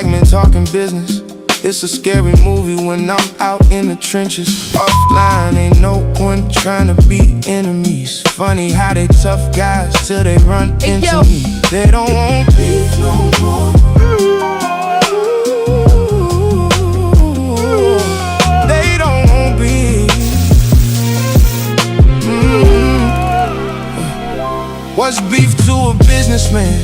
black men talking business. It's a scary movie when I'm out in the trenches. Offline, ain't no one trying to be enemies. Funny how they tough guys till they run into me. They don't want beef no more. They don't want beef. What's beef to a businessman?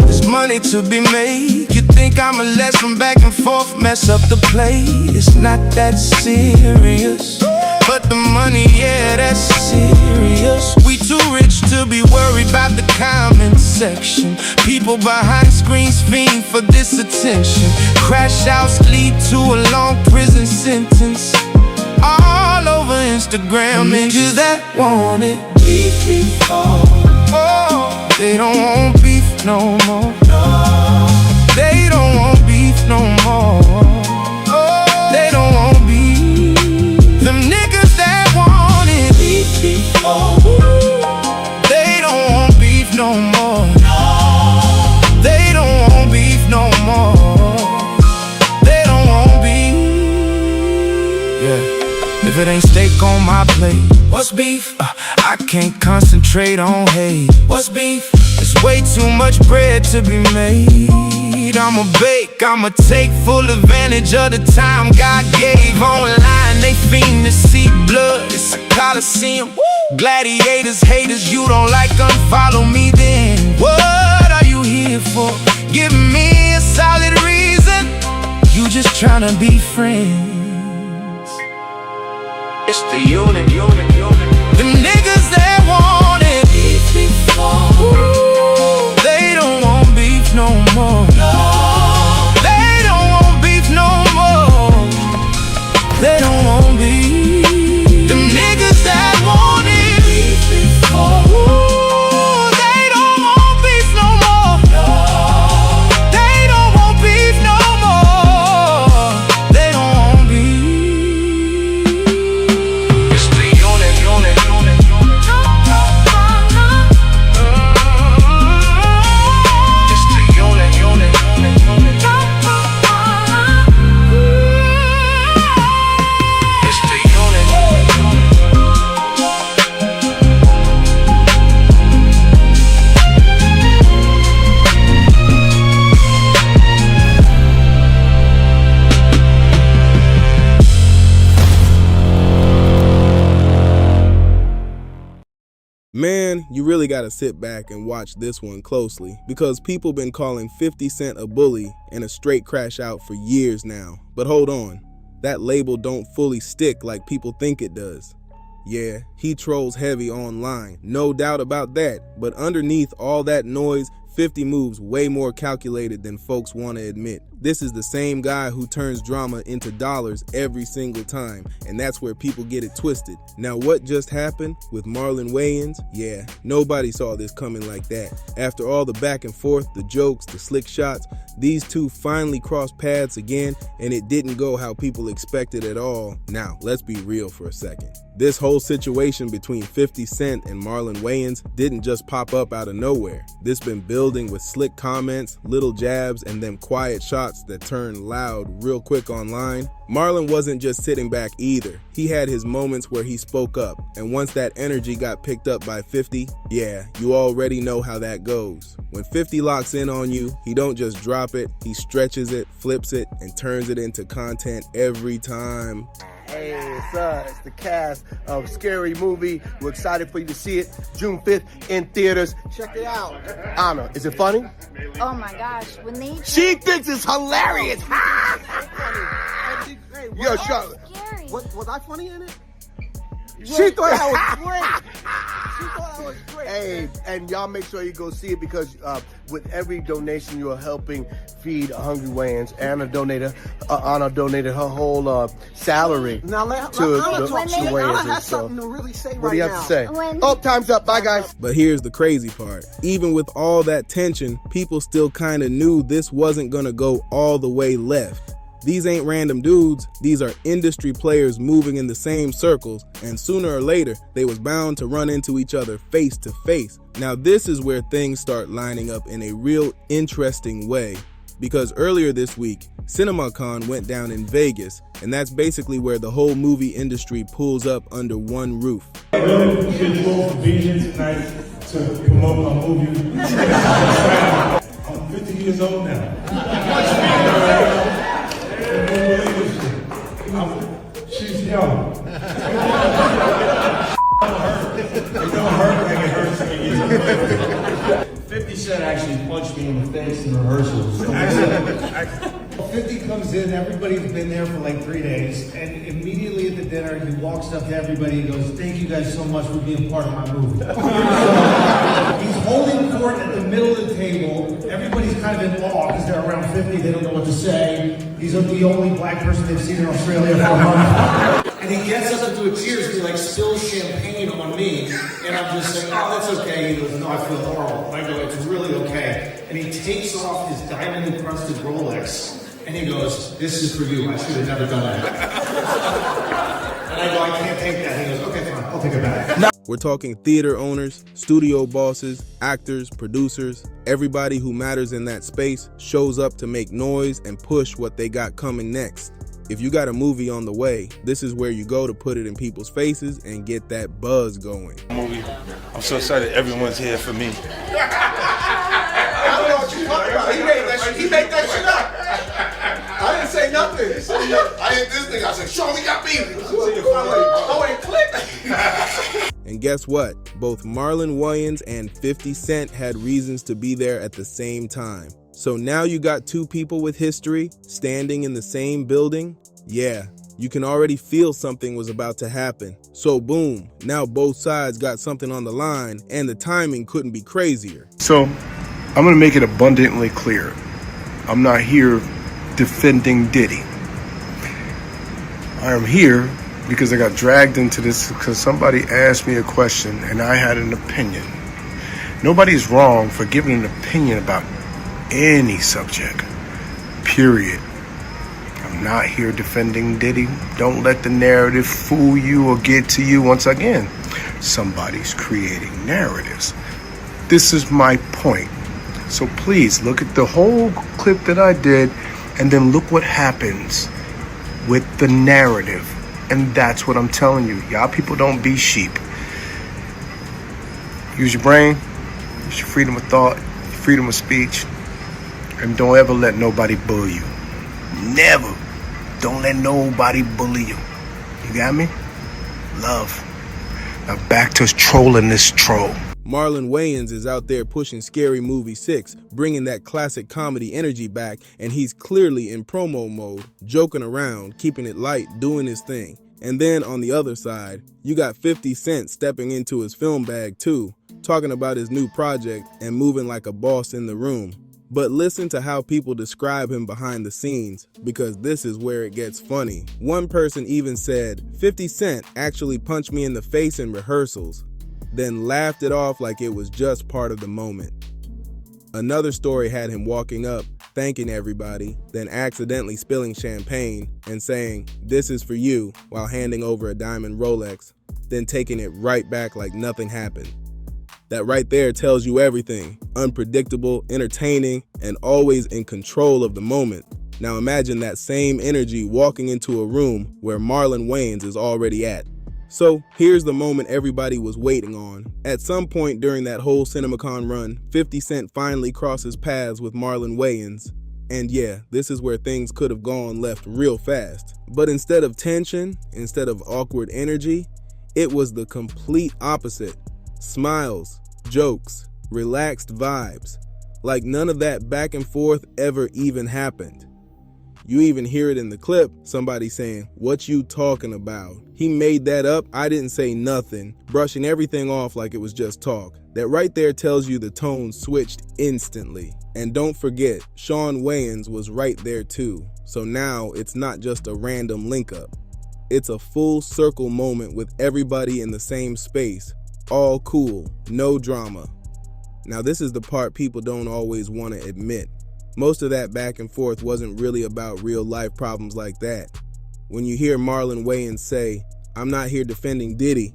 There's money to be made. You think I'ma let some back and forth mess up the play? It's not that serious, but the money, yeah, that's serious. We too rich to be worried about the comment section. People behind screens fiend for this attention. Crash outs lead to a long prison sentence. All over Instagram, niggas that want it beef before. Oh, they don't want beef no more. They don't want beef no more. They don't want beef. Them niggas that want it beef before. They don't want beef no more. They don't want beef no more. They don't want beef. Yeah. If it ain't steak on my plate, what's beef? I can't concentrate on hate. What's beef? There's way too much bread to be made. I'ma bake, I'ma take full advantage of the time God gave. Online, they fiend to see blood. It's a coliseum. Gladiators, haters, you don't like, unfollow me then. What are you here for? Give me a solid reason. You just tryna be friends. It's the unit. The niggas that want it beef before. They don't want beef no more. They don't want beef no more. They don't want beef. Them niggas that want it beef before. They don't want beef no more. They don't want beef no more. They don't want beef. It's the unit. Man, you really gotta sit back and watch this one closely, because people been calling 50 Cent a bully and a straight crash out for years now. But hold on, that label don't fully stick like people think it does. Yeah, he trolls heavy online, no doubt about that, but underneath all that noise, 50 moves way more calculated than folks want to admit. This is the same guy who turns drama into dollars every single time, and that's where people get it twisted. Now what just happened with Marlon Wayans? Yeah, nobody saw this coming like that. After all the back and forth, the jokes, the slick shots, these two finally crossed paths again, and it didn't go how people expected at all. Now, let's be real for a second. This whole situation between 50 Cent and Marlon Wayans didn't just pop up out of nowhere. This been building with slick comments, little jabs, and them quiet shots that turn loud real quick online. Marlon wasn't just sitting back either. He had his moments where he spoke up, and once that energy got picked up by 50, yeah, you already know how that goes. When 50 locks in on you, he don't just drop it, he stretches it, flips it, and turns it into content every time. Hey, it's the cast of Scary Movie. We're excited for you to see it June 5th in theaters. Check it out. Anna, is it funny? Oh my gosh, when they... She thinks it's hilarious. Hey, Yo, shut up. Scary. Was I funny in it? She thought that was Great. She thought I was great. Hey, and y'all make sure you go see it, because with every donation you are helping feed Hungry Wayans. Anna donated her whole salary Now let to Anna the talk. Wayans. Anna has something to really say What do you right have to say? When- Oh, time's up. Bye, guys. But here's the crazy part. Even with all that tension, people still kinda knew this wasn't gonna go all the way left. These ain't random dudes, these are industry players moving in the same circles, and sooner or later, they was bound to run into each other face to face. Now this is where things start lining up in a real interesting way. Because earlier this week, CinemaCon went down in Vegas, and that's basically where the whole movie industry pulls up under one roof. I really appreciate you all for being here tonight to promote my movie. I'm 50 years old now. She's young. It don't hurt like it hurts when you get 50 Cent actually punched me in the face in rehearsals. 50 comes in, everybody's been there for like 3 days, and immediately at the dinner, he walks up to everybody and goes, "Thank you guys so much for being part of my movie." He's holding court at the middle of the table. Everybody's kind of in awe because they're around 50, they don't know what to say. He's the only black person they've seen in Australia for a month. And he gets up to do a cheers, and he like spills champagne on me, and I'm just saying, "Oh, that's okay." He goes, "No, I feel horrible." And I go, "It's really okay." And he takes off his diamond-encrusted Rolex, and he goes, "This is for you. I should have never done that." And I go, "I can't take that." He goes, "Okay, fine. I'll take it back." We're talking theater owners, studio bosses, actors, producers. Everybody who matters in that space shows up to make noise and push what they got coming next. If you got a movie on the way, this is where you go to put it in people's faces and get that buzz going. movie. I'm so excited everyone's here for me. I don't know what you're talking about. He made that shit up. I didn't say nothing. I hit this nigga. I said, "Show me got beef." Oh, and click. And guess what? Both Marlon Wayans and 50 Cent had reasons to be there at the same time. So now you got two people with history standing in the same building? Yeah, you can already feel something was about to happen. So boom, now both sides got something on the line, and the timing couldn't be crazier. So, I'm going to make it abundantly clear. I'm not here defending Diddy. I am here because I got dragged into this because somebody asked me a question and I had an opinion. Nobody's wrong for giving an opinion about any subject, period. I'm not here defending Diddy. Don't let the narrative fool you or get to you. Once again, somebody's creating narratives. This is my point. So please look at the whole clip that I did and then look what happens with the narrative. And that's what I'm telling you. Y'all people don't be sheep. Use your brain, use your freedom of thought, freedom of speech, and don't ever let nobody bully you. Never. Don't let nobody bully you. You got me? Love. Now back to trolling this troll. Marlon Wayans is out there pushing Scary Movie 6, bringing that classic comedy energy back, and he's clearly in promo mode, joking around, keeping it light, doing his thing. And then on the other side, you got 50 Cent stepping into his film bag too, talking about his new project and moving like a boss in the room. But listen to how people describe him behind the scenes, because this is where it gets funny. One person even said, 50 Cent actually punched me in the face in rehearsals, then laughed it off like it was just part of the moment. Another story had him walking up, thanking everybody, then accidentally spilling champagne and saying, "This is for you," while handing over a diamond Rolex, then taking it right back like nothing happened. That right there tells you everything. Unpredictable, entertaining, and always in control of the moment. Now imagine that same energy walking into a room where Marlon Wayans is already at. So here's the moment everybody was waiting on. At some point during that whole CinemaCon run, 50 Cent finally crosses paths with Marlon Wayans. And yeah, this is where things could have gone left real fast. But instead of tension, instead of awkward energy, it was the complete opposite. Smiles, jokes, relaxed vibes. Like none of that back and forth ever even happened. You even hear it in the clip, somebody saying, "What you talking about? He made that up, I didn't say nothing," brushing everything off like it was just talk. That right there tells you the tone switched instantly. And don't forget, Shawn Wayans was right there too. So now it's not just a random link up. It's a full circle moment with everybody in the same space. All cool, no drama. Now this is the part people don't always want to admit. Most of that back and forth wasn't really about real life problems like that. When you hear Marlon Wayans say, "I'm not here defending Diddy.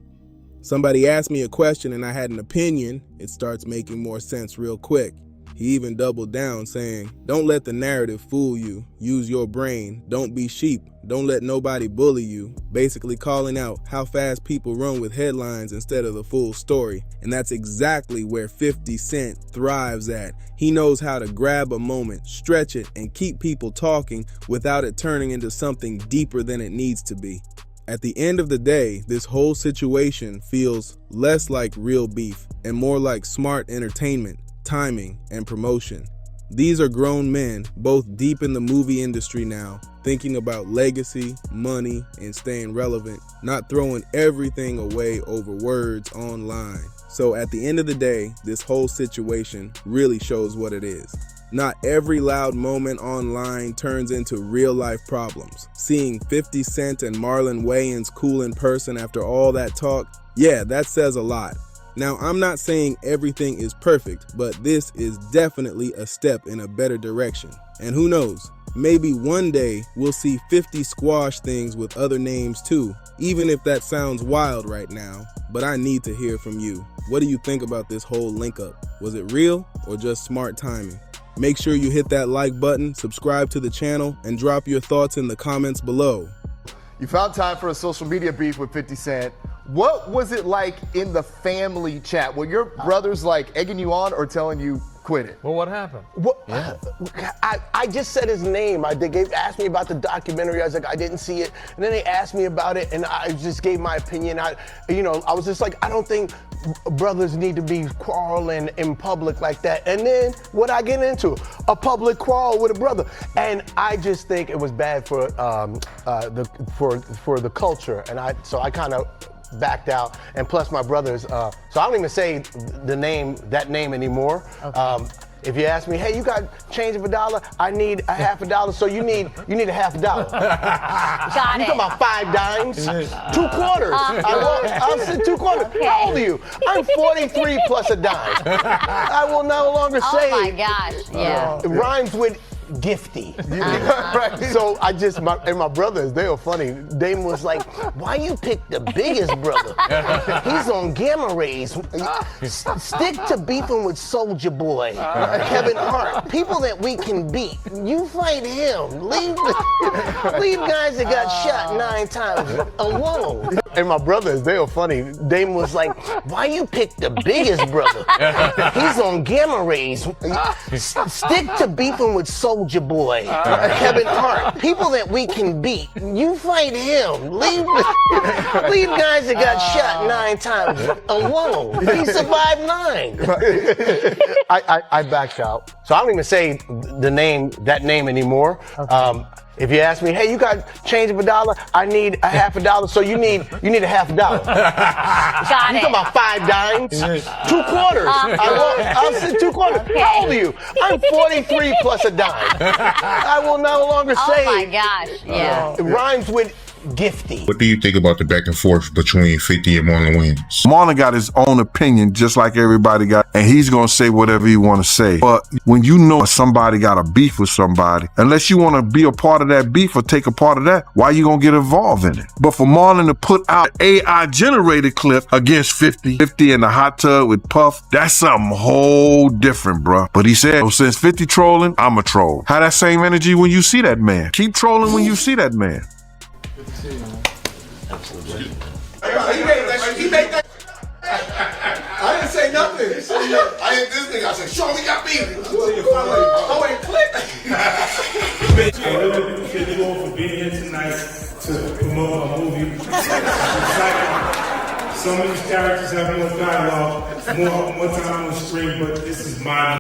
Somebody asked me a question and I had an opinion," it starts making more sense real quick. He even doubled down saying, "Don't let the narrative fool you. Use your brain. Don't be sheep. Don't let nobody bully you." Basically calling out how fast people run with headlines instead of the full story. And that's exactly where 50 Cent thrives at. He knows how to grab a moment, stretch it, and keep people talking without it turning into something deeper than it needs to be. At the end of the day, this whole situation feels less like real beef and more like smart entertainment, timing, and promotion. These are grown men, both deep in the movie industry now, thinking about legacy, money, and staying relevant, not throwing everything away over words online. So at the end of the day, this whole situation really shows what it is. Not every loud moment online turns into real life problems. Seeing 50 Cent and Marlon Wayans cool in person after all that talk, yeah, that says a lot. Now, I'm not saying everything is perfect, but this is definitely a step in a better direction. And who knows, maybe one day we'll see 50 squash things with other names too, even if that sounds wild right now. But I need to hear from you. What do you think about this whole link up? Was it real or just smart timing? Make sure you hit that like button, subscribe to the channel, and drop your thoughts in the comments below. You found time for a social media beef with 50 Cent. What was it like in the family chat? Were your brothers like egging you on or telling you quit it? Well, what happened? I just said his name. They asked me about the documentary. I was like, I didn't see it. And then they asked me about it, and I just gave my opinion. I was just like, I don't think brothers need to be quarreling in public like that. And then what I get into? A public quarrel with a brother. And I just think it was bad for the culture. And so I kind of backed out, and plus my brothers, so I don't even say that name anymore. Okay. If you ask me, hey, you got change of $1, I need a half $1, so you need a half $1. Got You it. talking about 5 dimes? 2 quarters. I'll say 2 quarters. Okay. How old are you? I'm 43 plus a dime. I will no longer say. Oh my gosh, yeah. It rhymes with gifty. Right? So my brothers, they were funny. Dame was like, why you pick the biggest brother? He's on gamma rays. Stick to beefing with Soulja Boy, Kevin Hart, people that we can beat. You fight him. Leave guys that got shot 9 times alone. And my brothers, they were funny. Dame was like, why you pick the biggest brother? He's on gamma rays. Stick to beefing with Soulja Boy, Kevin Hart, people that we can beat. You fight him. Leave guys that got shot 9 times alone. He survived 9. I backed out. So I don't even say that name anymore. Okay. If you ask me, hey, you got change of $1, I need a half $1, so you need a half $1. Got You it. talking about 5 dimes? 2 quarters. I'll say 2 quarters. Okay. How old are you? I'm 43 plus a dime. I will no longer say. Oh my gosh, yeah. It rhymes with gifty. What do you think about the back and forth between 50 and Marlon Wayans? Marlon got his own opinion, just like everybody got, and he's gonna say whatever he want to say. But when you know somebody got a beef with somebody, unless you want to be a part of that beef or take a part of that, why you gonna get involved in it? But for Marlon to put out an AI-generated clip against 50 in the hot tub with Puff, that's something whole different, bruh. But he said, oh, since 50 trolling, I'm a troll. Have that same energy when you see that man. Keep trolling when you see that man. He made that. I didn't say nothing. I hit this nigga. I said, show me got beat. Oh, wait, click. I really appreciate you all for being here tonight to promote our movie. It's exciting. Some of these characters have more dialogue, more time on screen, but this is mine.